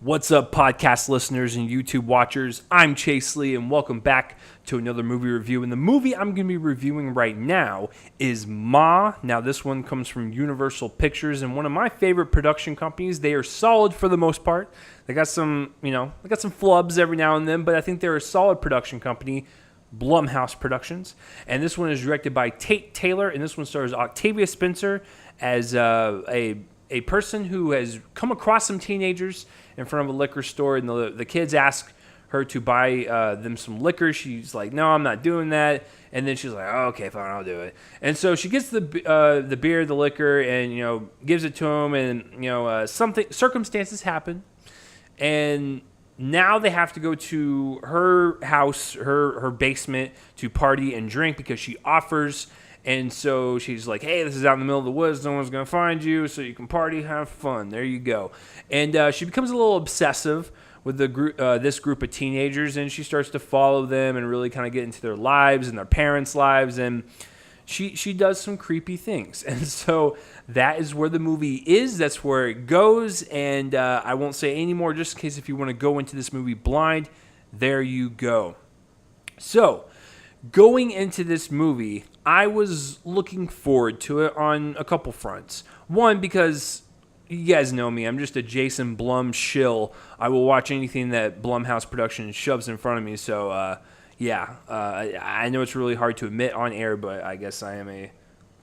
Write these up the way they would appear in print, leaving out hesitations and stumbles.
What's up, podcast listeners and YouTube watchers? I'm Chase Lee, and welcome back to another movie review. And the movie I'm going to be reviewing right now is Ma. Now, this one comes from Universal Pictures, and one of my favorite production companies. They are solid for the most part. They got some, they got some flubs every now and then, but I think they're a solid production company. Blumhouse Productions. And this one is directed by Tate Taylor, and this one stars Octavia Spencer as a person who has come across some teenagers in front of a liquor store, and the kids ask her to buy them some liquor. She's like, "No, I'm not doing that." And then she's like, "Oh, okay, fine, I'll do it." And so she gets the beer, the liquor, and gives it to him. And circumstances happen, and now they have to go to her house, her basement, to party and drink because she offers. And so she's like, "Hey, this is out in the middle of the woods. No one's going to find you, so you can party, have fun. There you go." And she becomes a little obsessive with this group of teenagers, and she starts to follow them and really kind of get into their lives and their parents' lives. And she does some creepy things. And so that is where the movie is. That's where it goes. And I won't say any more just in case if you want to go into this movie blind. There you go. So going into this movie, I was looking forward to it on a couple fronts. One, because you guys know me. I'm just a Jason Blum shill. I will watch anything that Blumhouse Productions shoves in front of me. So, I know it's really hard to admit on air, but I guess I am a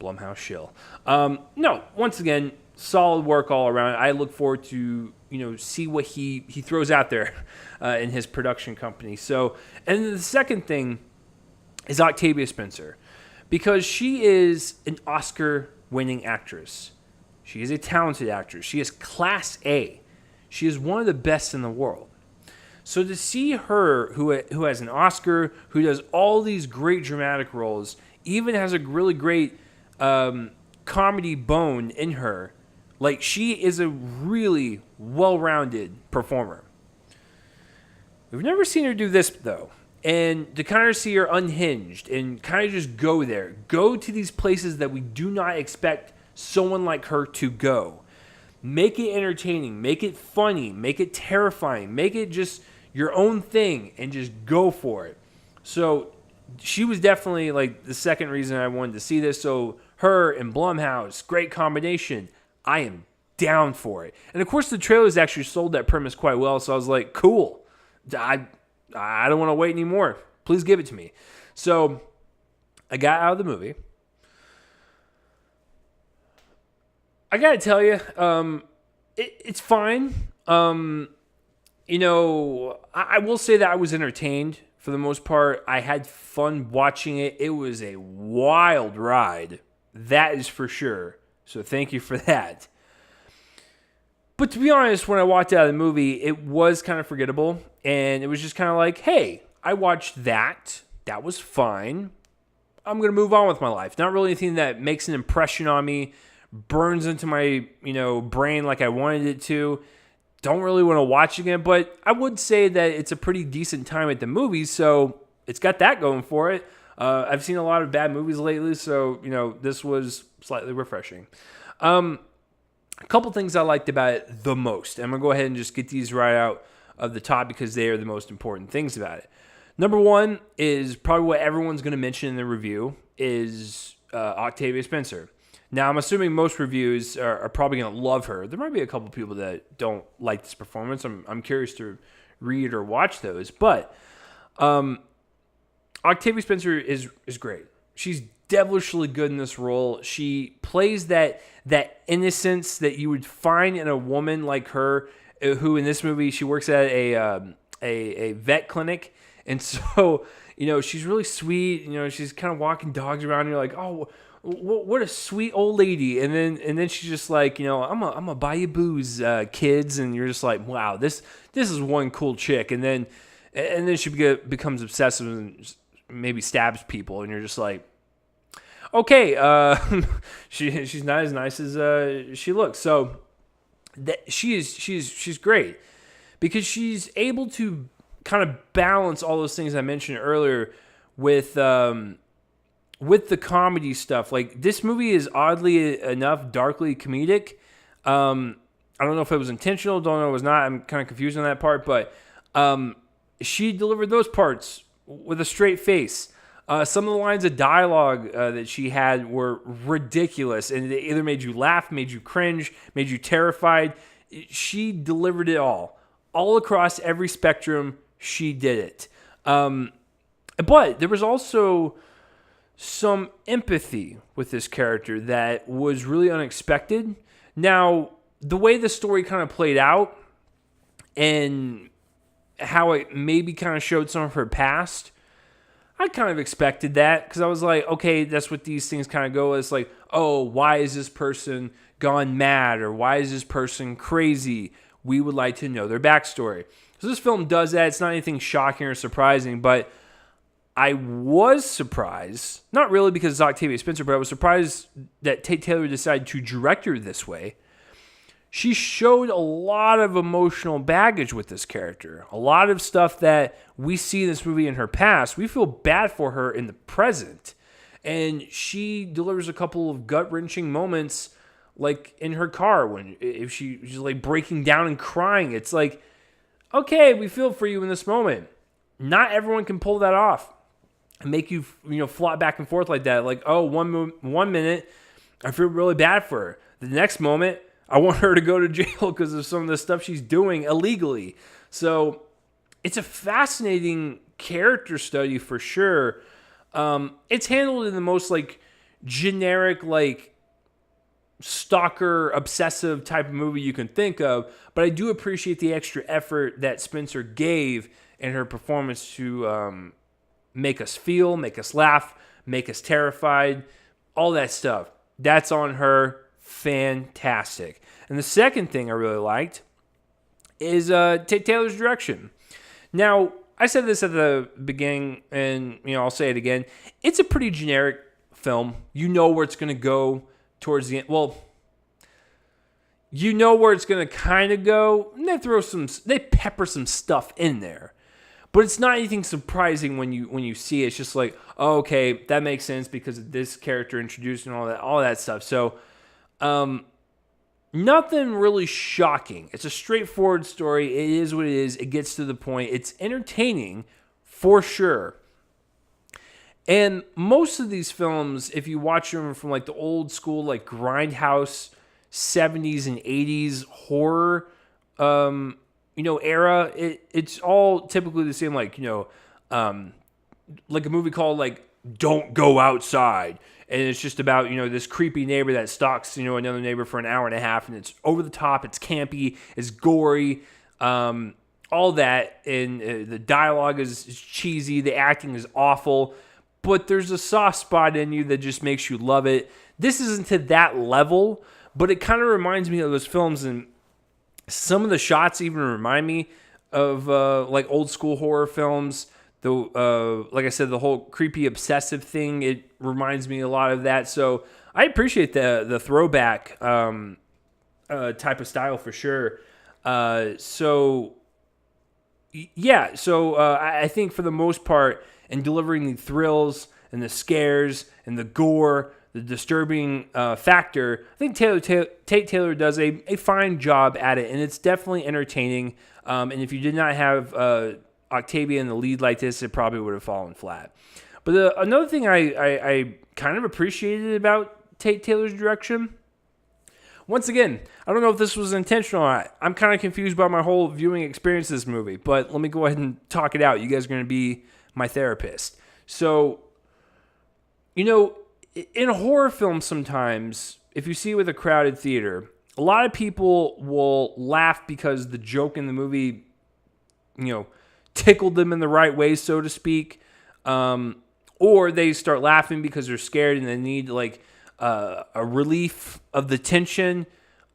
Blumhouse shill. No, once again, solid work all around. I look forward to see what he throws out there in his production company. So, and then the second thing is Octavia Spencer, because she is an Oscar-winning actress. She is a talented actress. She is Class A. She is one of the best in the world. So to see her, who has an Oscar, who does all these great dramatic roles, even has a really great comedy bone in her, like she is a really well-rounded performer. We've never seen her do this, though. And to kind of see her unhinged and kind of just go there. Go to these places that we do not expect someone like her to go. Make it entertaining. Make it funny. Make it terrifying. Make it just your own thing and just go for it. So she was definitely like the second reason I wanted to see this. So her and Blumhouse, great combination. I am down for it. And of course the trailers actually sold that premise quite well. So I was like, cool. I don't want to wait anymore. Please give it to me. So I got out of the movie. I got to tell you, it's fine. I will say that I was entertained for the most part. I had fun watching it. It was a wild ride. That is for sure. So thank you for that. But to be honest, when I walked out of the movie, it was kind of forgettable. And it was just kind of like, hey, I watched that. That was fine. I'm going to move on with my life. Not really anything that makes an impression on me, burns into my, brain like I wanted it to. Don't really want to watch again. But I would say that it's a pretty decent time at the movies. So it's got that going for it. I've seen a lot of bad movies lately. So, this was slightly refreshing. A couple things I liked about it the most. I'm going to go ahead and just get these right out of the top because they are the most important things about it. Number one is probably what everyone's going to mention in the review is Octavia Spencer. Now, I'm assuming most reviews are probably going to love her. There might be a couple people that don't like this performance. I'm curious to read or watch those. But Octavia Spencer is great. She's devilishly good in this role. She plays that innocence that you would find in a woman like her, who in this movie she works at a vet clinic, and so she's really sweet. She's kind of walking dogs around, and you're like, oh, what a sweet old lady. And then she's just like, I'm gonna buy you booze, kids, and you're just like, wow, this is one cool chick. And then she becomes obsessive and maybe stabs people, and you're just like, okay, she's not as nice as she looks. So she's great because she's able to kind of balance all those things I mentioned earlier with the comedy stuff. Like this movie is oddly enough darkly comedic, I don't know if it was intentional. Don't know if it was not. I'm kind of confused on that part. But she delivered those parts with a straight face. Some of the lines of dialogue that she had were ridiculous. And they either made you laugh, made you cringe, made you terrified. She delivered it all. All across every spectrum, she did it. But there was also some empathy with this character that was really unexpected. Now, the way the story kind of played out and how it maybe kind of showed some of her past, I kind of expected that because I was like, okay, that's what these things kind of go. It's like, oh, why is this person gone mad or why is this person crazy? We would like to know their backstory. So this film does that. It's not anything shocking or surprising, but I was surprised, not really because it's Octavia Spencer, but I was surprised that Tate Taylor decided to direct her this way. She showed a lot of emotional baggage with this character. A lot of stuff that we see in this movie in her past. We feel bad for her in the present. And she delivers a couple of gut-wrenching moments, like in her car, if she's like breaking down and crying. It's like, okay, we feel for you in this moment. Not everyone can pull that off and make you flop back and forth like that. Like, oh, one minute, I feel really bad for her. The next moment, I want her to go to jail because of some of the stuff she's doing illegally. So it's a fascinating character study for sure. It's handled in the most like generic, like stalker, obsessive type of movie you can think of. But I do appreciate the extra effort that Spencer gave in her performance to make us feel, make us laugh, make us terrified, all that stuff. That's on her. Fantastic. And the second thing I really liked is Tate Taylor's direction. Now, I said this at the beginning, and I'll say it again. It's a pretty generic film. You know where it's going to go towards the end. Well, you know where it's going to kind of go. And they pepper some stuff in there. But it's not anything surprising when you see it. It's just like, oh, okay, that makes sense because of this character introduced and all that stuff. So, nothing really shocking. It's a straightforward story. It is what it is. It gets to the point. It's entertaining for sure. And most of these films, if you watch them from like the old school, like grindhouse 70s and 80s horror, era, it's all typically the same, like a movie called like Don't Go Outside. And it's just about, this creepy neighbor that stalks, another neighbor for an hour and a half. And it's over the top. It's campy. It's gory. All that. And the dialogue is cheesy. The acting is awful. But there's a soft spot in you that just makes you love it. This isn't to that level. But it kind of reminds me of those films. And some of the shots even remind me of like old school horror films. Like I said, the whole creepy obsessive thing, it reminds me a lot of that. So I appreciate the throwback type of style for sure. I think for the most part, in delivering the thrills and the scares and the gore, the disturbing factor, I think Tate Taylor does a fine job at it, and it's definitely entertaining. And if you did not have Octavia in the lead like this, it probably would have fallen flat. But another thing I kind of appreciated about Tate Taylor's direction, once again, I don't know if this was intentional or not. I'm kind of confused by my whole viewing experience of this movie, but let me go ahead and talk it out. You guys are going to be my therapist. So, in a horror film sometimes, if you see it with a crowded theater, a lot of people will laugh because the joke in the movie, tickled them in the right way, so to speak. Or they start laughing because they're scared and they need like a relief of the tension.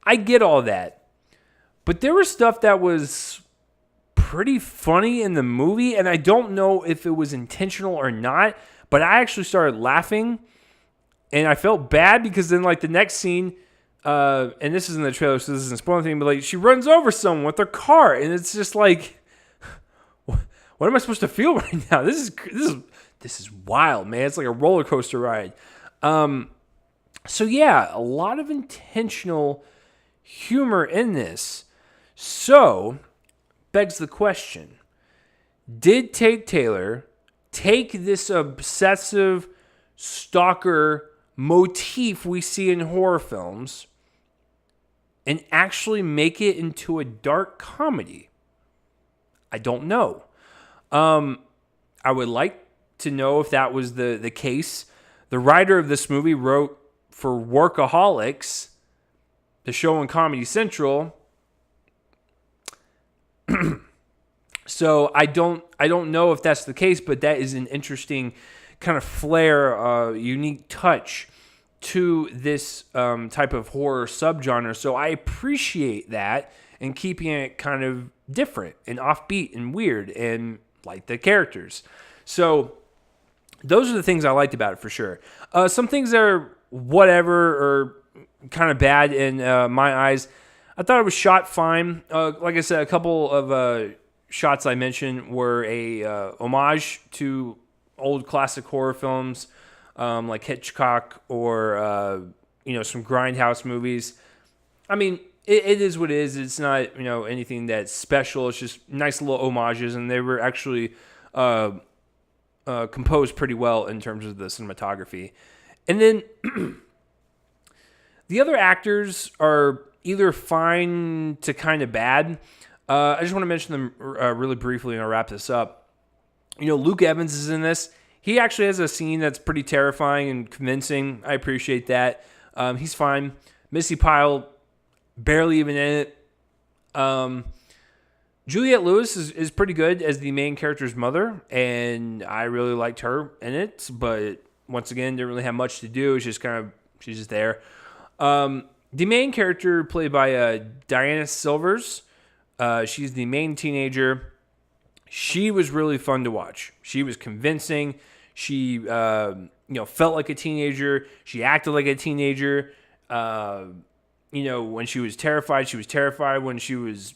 I get all that. But there was stuff that was pretty funny in the movie, and I don't know if it was intentional or not, but I actually started laughing, and I felt bad because then like the next scene, and this is in the trailer, so this isn't spoiling anything, but like she runs over someone with her car, and it's just like, what am I supposed to feel right now? This is wild, man. It's like a roller coaster ride. So yeah, a lot of intentional humor in this. So, begs the question, did Tate Taylor take this obsessive stalker motif we see in horror films and actually make it into a dark comedy? I don't know. I would like to know if that was the case. The writer of this movie wrote for Workaholics, the show on Comedy Central. So I don't know if that's the case, but that is an interesting kind of flair, unique touch to this type of horror subgenre. So I appreciate that and keeping it kind of different and offbeat and weird and like the characters. So those are the things I liked about it for sure. Some things that are whatever or kind of bad in my eyes. I thought it was shot fine. Like I said, a couple of shots I mentioned were a homage to old classic horror films like Hitchcock or some grindhouse movies. I mean, it is what it is. It's not anything that's special. It's just nice little homages, and they were actually composed pretty well in terms of the cinematography. And then the other actors are either fine to kind of bad. I just want to mention them really briefly, and I'll wrap this up. Luke Evans is in this. He actually has a scene that's pretty terrifying and convincing. I appreciate that. He's fine. Missy Pyle, barely even in it. Juliette Lewis is pretty good as the main character's mother, and I really liked her in it, but once again, didn't really have much to do. It's just she's just there. The main character, played by Diana Silvers, she's the main teenager. She was really fun to watch. She was convincing. She, felt like a teenager. She acted like a teenager. When she was terrified, she was terrified. When she was,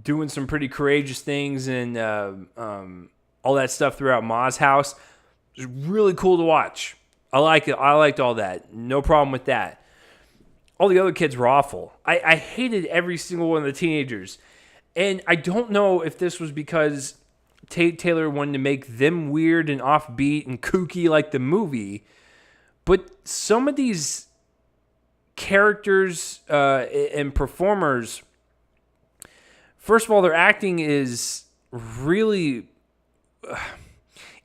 doing some pretty courageous things and all that stuff throughout Ma's house. It was really cool to watch. I like it. I liked all that. No problem with that. All the other kids were awful. I hated every single one of the teenagers. And I don't know if this was because Tate Taylor wanted to make them weird and offbeat and kooky like the movie, but some of these characters and performers, first of all, their acting is really,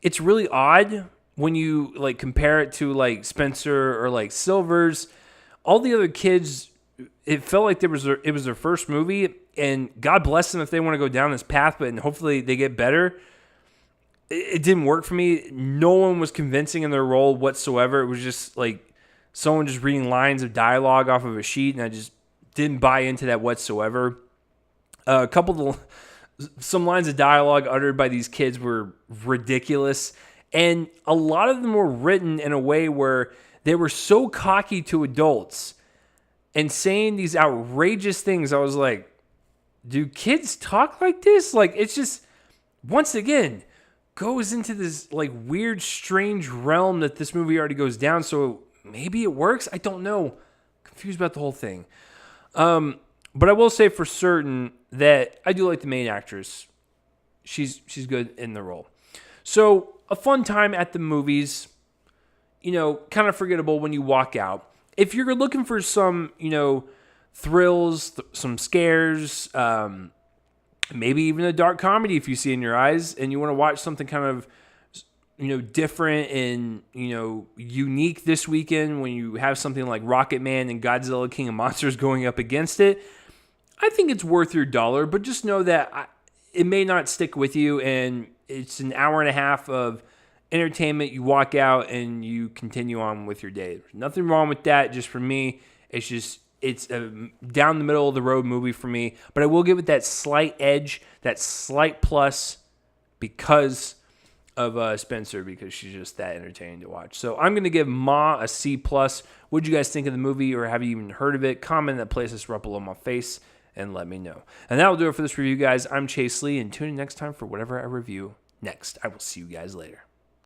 it's really odd when you compare it to Spencer or Silvers. All the other kids, it felt like it was their first movie, and God bless them if they want to go down this path, but hopefully they get better. It didn't work for me. No one was convincing in their role whatsoever. It was just someone just reading lines of dialogue off of a sheet, and I just didn't buy into that whatsoever. Some lines of dialogue uttered by these kids were ridiculous, and a lot of them were written in a way where they were so cocky to adults and saying these outrageous things. I was like, do kids talk like this? It's just, once again, goes into this weird, strange realm that this movie already goes down. So maybe it works. I don't know. Confused about the whole thing. But I will say for certain that I do like the main actress. She's good in the role. So a fun time at the movies. Kind of forgettable when you walk out. If you're looking for some, thrills, some scares, maybe even a dark comedy if you see in your eyes, and you want to watch something kind of, different and, unique this weekend when you have something like Rocket Man and Godzilla King of Monsters going up against it, I think it's worth your dollar, but just know that it may not stick with you, and it's an hour and a half of entertainment. You walk out and you continue on with your day. There's nothing wrong with that. Just for me, it's a down the middle of the road movie for me. But I will give it that slight edge, that slight plus because of Spencer, because she's just that entertaining to watch. So I'm going to give Ma a C+. What'd you guys think of the movie, or have you even heard of it? Comment in that playlist right below my face and let me know. And that will do it for this review, guys. I'm Chase Lee, and tune in next time for whatever I review next. I will see you guys later.